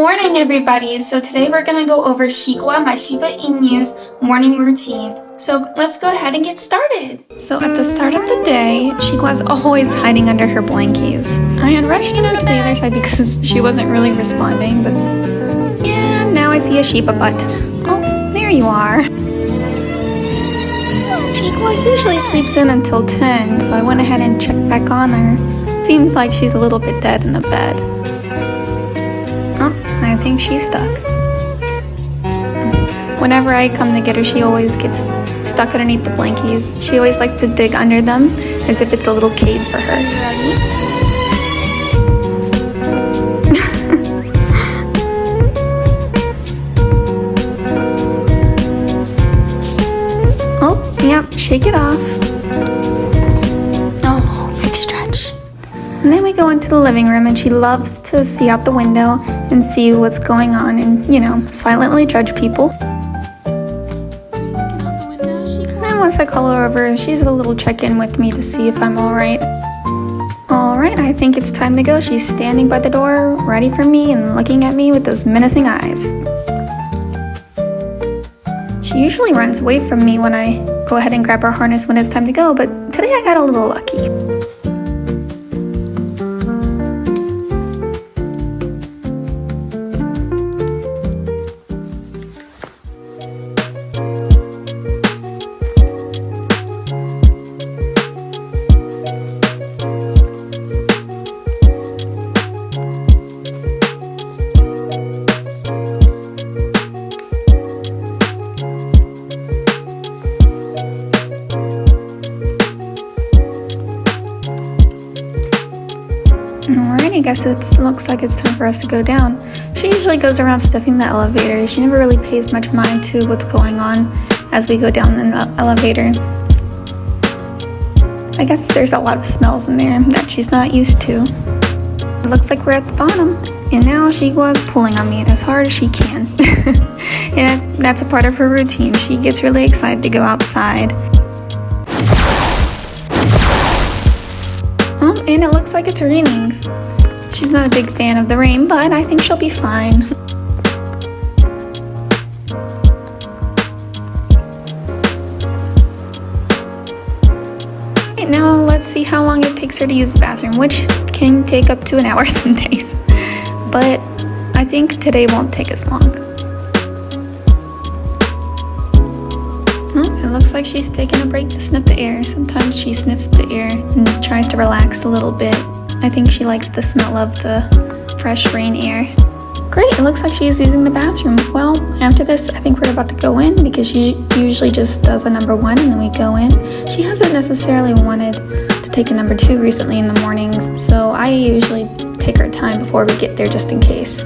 morning, everybody! So today we're gonna go over Xigua, my Shiba Inu's morning routine. So let's go ahead and get started! So at the start of the day, Xigua's always hiding under her blankies. I had rushed her to the other side because she wasn't really responding, but yeah, now I see a Shiba butt. Oh, there you are. Xigua usually sleeps in until 10, so I went ahead and checked back on her. Seems like she's a little bit dead in the bed. Oh, I think she's stuck. Whenever I come to get her, she always gets stuck underneath the blankies. She always likes to dig under them as if it's a little cave for her. Ready? Oh, yep, shake it off. Oh, big stretch. And then we go into the living room, and she loves to see out the window and see what's going on and, you know, silently judge people. And once I call her over, she's a little check-in with me to see if I'm alright. Alright, I think it's time to go. She's standing by the door, ready for me and looking at me with those menacing eyes. She usually runs away from me when I go ahead and grab her harness when it's time to go, but today I got a little lucky. Alright, I guess it looks like it's time for us to go down. She usually goes around stuffing the elevator. She never really pays much mind to what's going on as we go down in the elevator. I guess there's a lot of smells in there that she's not used to. It looks like we're at the bottom, and now Xigua's pulling on me as hard as she can. And that's a part of her routine. She gets really excited to go outside. Oh, and it looks like it's raining. She's not a big fan of the rain, but I think she'll be fine. Right, now let's see how long it takes her to use the bathroom, which can take up to an hour some days. But I think today won't take as long. It looks like she's taking a break to sniff the air. Sometimes she sniffs the air and tries to relax a little bit. I think she likes the smell of the fresh rain air. Great, it looks like she's using the bathroom. Well, after this, I think we're about to go in because she usually just does a number 1 and then we go in. She hasn't necessarily wanted to take a number 2 recently in the mornings, so I usually take her time before we get there just in case.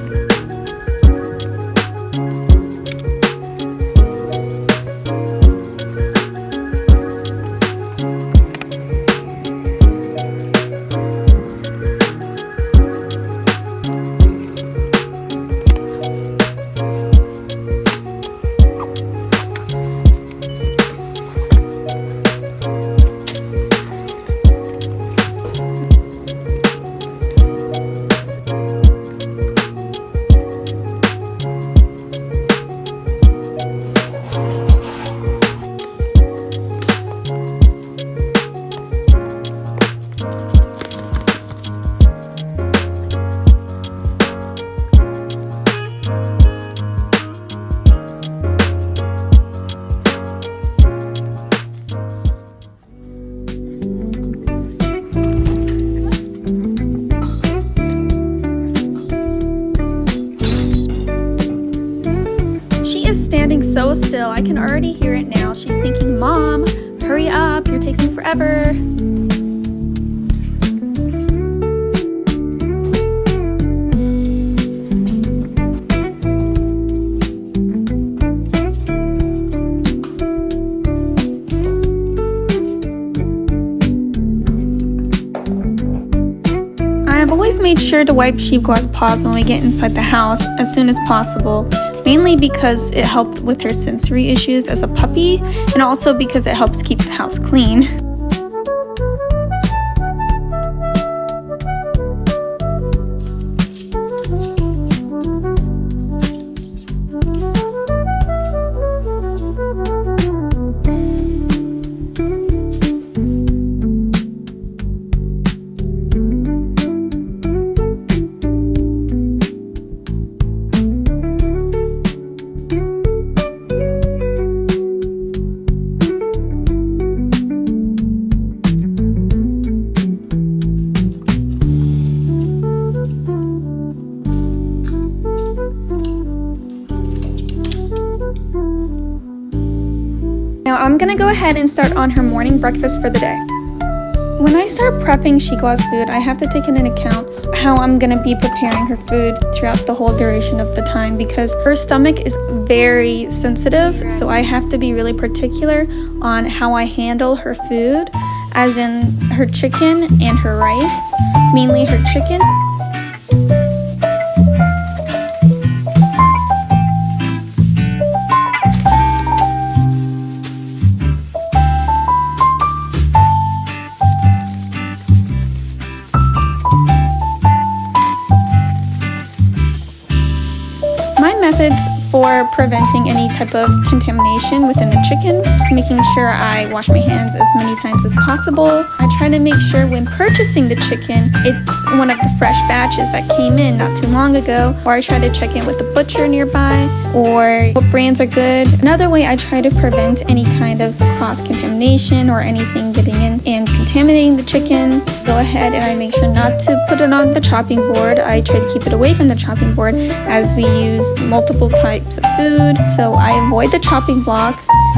Standing so still, I can already hear it now. She's thinking, "Mom, hurry up, you're taking forever." I have always made sure to wipe Xigua's paws when we get inside the house as soon as possible. Mainly because it helped with her sensory issues as a puppy, and also because it helps keep the house clean. I'm gonna go ahead and start on her morning breakfast for the day. When I start prepping Xigua's food, I have to take into account how I'm gonna be preparing her food throughout the whole duration of the time because her stomach is very sensitive, so I have to be really particular on how I handle her food, as in her chicken and her rice, mainly her chicken. Methods for preventing any type of contamination within the chicken is making sure I wash my hands as many times as possible. I try to make sure when purchasing the chicken, it's one of the fresh batches that came in not too long ago, or I try to check in with the butcher nearby, or what brands are good. Another way I try to prevent any kind of cross-contamination or anything getting in and contaminating the chicken, go ahead and I make sure not to put it on the chopping board. I try to keep it away from the chopping board as we use multiple types of food, so I avoid the chopping block.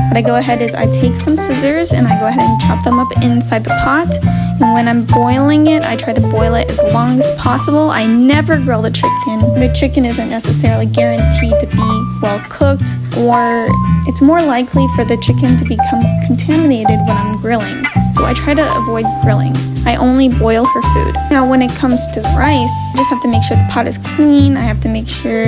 What I go ahead is I take some scissors and I go ahead and chop them up inside the pot, and when I'm boiling it, I try to boil it as long as possible. I never grill the chicken. The chicken isn't necessarily guaranteed to be well cooked, or it's more likely for the chicken to become contaminated when I'm grilling, so I try to avoid grilling. I only boil her food. Now when it comes to the rice, I just have to make sure the pot is clean. I have to make sure,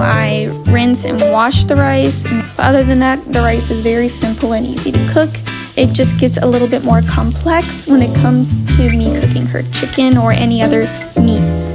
I rinse and wash the rice. But other than that, the rice is very simple and easy to cook. It just gets a little bit more complex when it comes to me cooking her chicken or any other meats.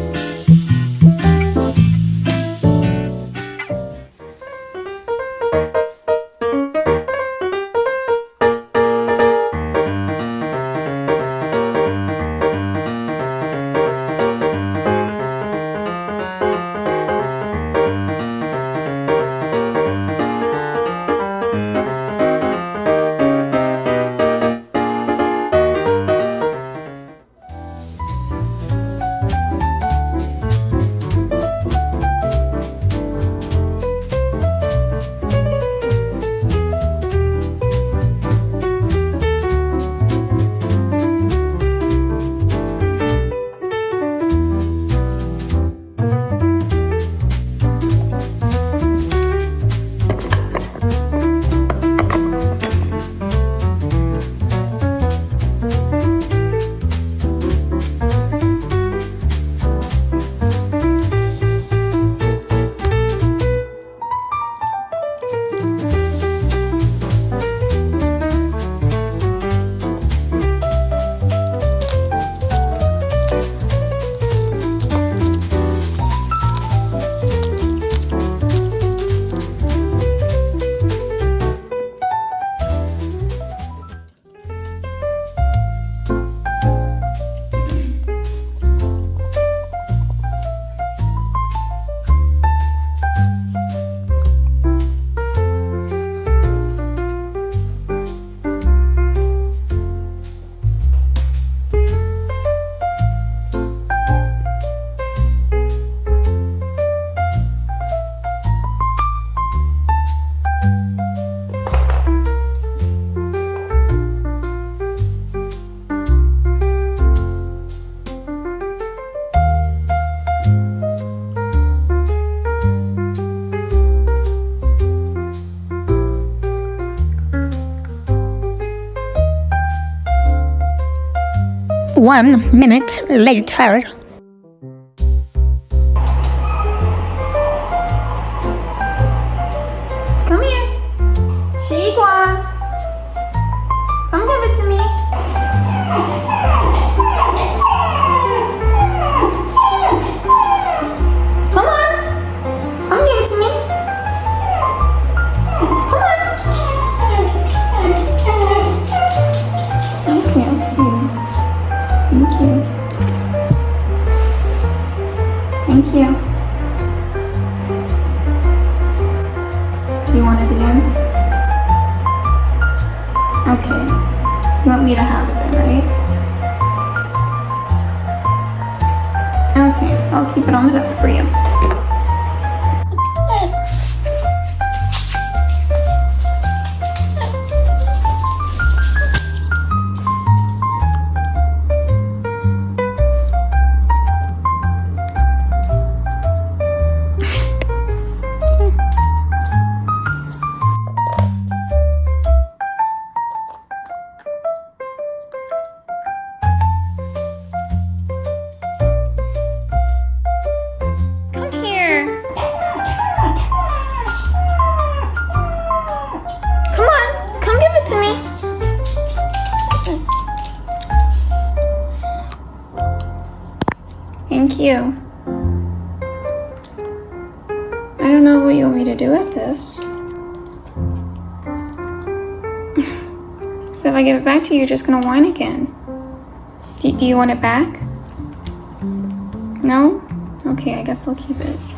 One minute later. Come here. Xigua. Come give it to me. Come on. Come give it to me. Come on. Thank you. Thank you. Thank you. Do you want it again? Okay. You want me to have it then, right? Okay, I'll keep it on the desk for you. you. I don't know what you want me to do with this. So if I give it back to you, you're just gonna whine again. Do you want it back? No? Okay, I guess I'll keep it.